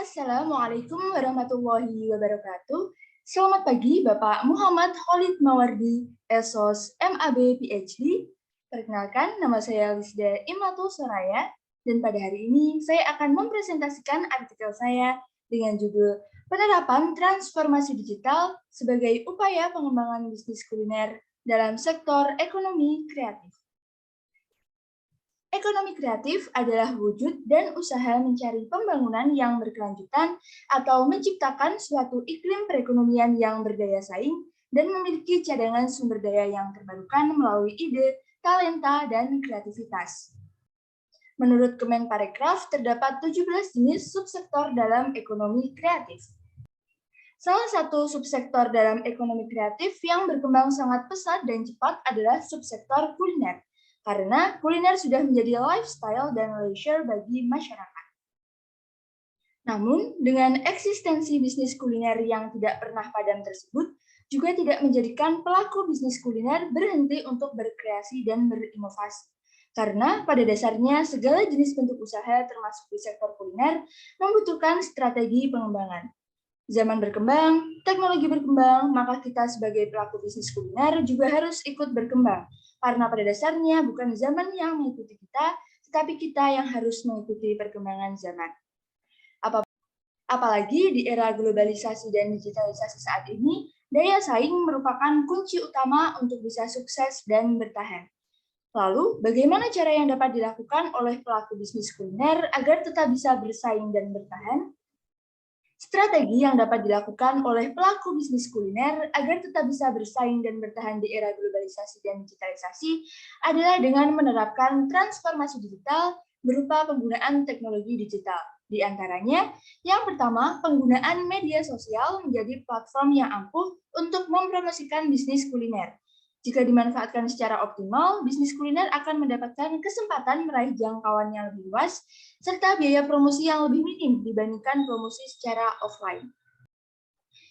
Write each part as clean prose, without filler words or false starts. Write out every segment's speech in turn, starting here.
Assalamualaikum warahmatullahi wabarakatuh. Selamat pagi Bapak Muhammad Khalid Mawardi, Esos MAB PhD. Perkenalkan, nama saya Lisda Imatu Soraya, dan pada hari ini saya akan mempresentasikan artikel saya dengan judul Penerapan Transformasi Digital sebagai Upaya Pengembangan Bisnis Kuliner dalam Sektor Ekonomi Kreatif. Ekonomi kreatif adalah wujud dan usaha mencari pembangunan yang berkelanjutan atau menciptakan suatu iklim perekonomian yang berdaya saing dan memiliki cadangan sumber daya yang terbarukan melalui ide, talenta, dan kreativitas. Menurut Kemenparekraf, terdapat 17 jenis subsektor dalam ekonomi kreatif. Salah satu subsektor dalam ekonomi kreatif yang berkembang sangat pesat dan cepat adalah subsektor kuliner, karena kuliner sudah menjadi lifestyle dan leisure bagi masyarakat. Namun, dengan eksistensi bisnis kuliner yang tidak pernah padam tersebut, juga tidak menjadikan pelaku bisnis kuliner berhenti untuk berkreasi dan berinovasi. Karena pada dasarnya segala jenis bentuk usaha termasuk di sektor kuliner membutuhkan strategi pengembangan. Zaman berkembang, teknologi berkembang, maka kita sebagai pelaku bisnis kuliner juga harus ikut berkembang. Karena pada dasarnya bukan zaman yang mengikuti kita, tetapi kita yang harus mengikuti perkembangan zaman. Apalagi di era globalisasi dan digitalisasi saat ini, daya saing merupakan kunci utama untuk bisa sukses dan bertahan. Lalu, bagaimana cara yang dapat dilakukan oleh pelaku bisnis kuliner agar tetap bisa bersaing dan bertahan? Strategi yang dapat dilakukan oleh pelaku bisnis kuliner agar tetap bisa bersaing dan bertahan di era globalisasi dan digitalisasi adalah dengan menerapkan transformasi digital berupa penggunaan teknologi digital. Di antaranya, yang pertama, penggunaan media sosial menjadi platform yang ampuh untuk mempromosikan bisnis kuliner. Jika dimanfaatkan secara optimal, bisnis kuliner akan mendapatkan kesempatan meraih jangkauan yang lebih luas, serta biaya promosi yang lebih minim dibandingkan promosi secara offline.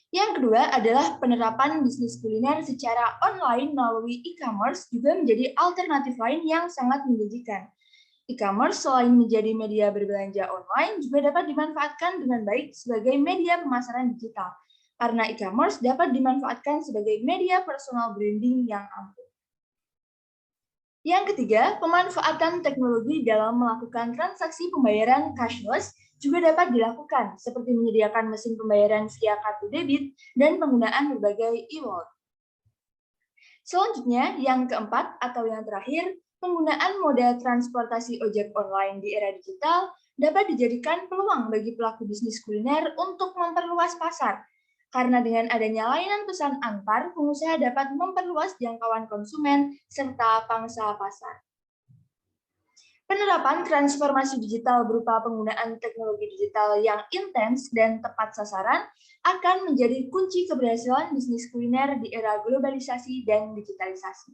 Yang kedua adalah penerapan bisnis kuliner secara online melalui e-commerce juga menjadi alternatif lain yang sangat menjanjikan. E-commerce selain menjadi media berbelanja online juga dapat dimanfaatkan dengan baik sebagai media pemasaran digital, karena e-commerce dapat dimanfaatkan sebagai media personal branding yang ampuh. Yang ketiga, pemanfaatan teknologi dalam melakukan transaksi pembayaran cashless juga dapat dilakukan, seperti menyediakan mesin pembayaran via kartu debit dan penggunaan berbagai e-wallet. Selanjutnya, yang keempat atau yang terakhir, penggunaan moda transportasi ojek online di era digital dapat dijadikan peluang bagi pelaku bisnis kuliner untuk memperluas pasar. Karena dengan adanya layanan pesan antar, pengusaha dapat memperluas jangkauan konsumen serta pangsa pasar. Penerapan transformasi digital berupa penggunaan teknologi digital yang intens dan tepat sasaran akan menjadi kunci keberhasilan bisnis kuliner di era globalisasi dan digitalisasi.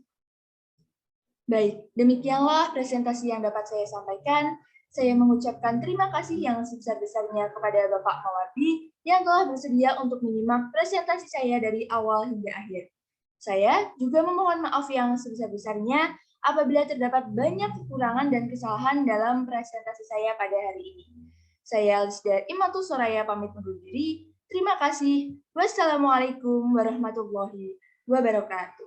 Baik, demikianlah presentasi yang dapat saya sampaikan. Saya mengucapkan terima kasih yang sebesar-besarnya kepada Bapak Mawardi yang telah bersedia untuk menyimak presentasi saya dari awal hingga akhir. Saya juga memohon maaf yang sebesar-besarnya apabila terdapat banyak kekurangan dan kesalahan dalam presentasi saya pada hari ini. Saya Lisda Imatu Soraya pamit undur diri. Terima kasih. Wassalamualaikum warahmatullahi wabarakatuh.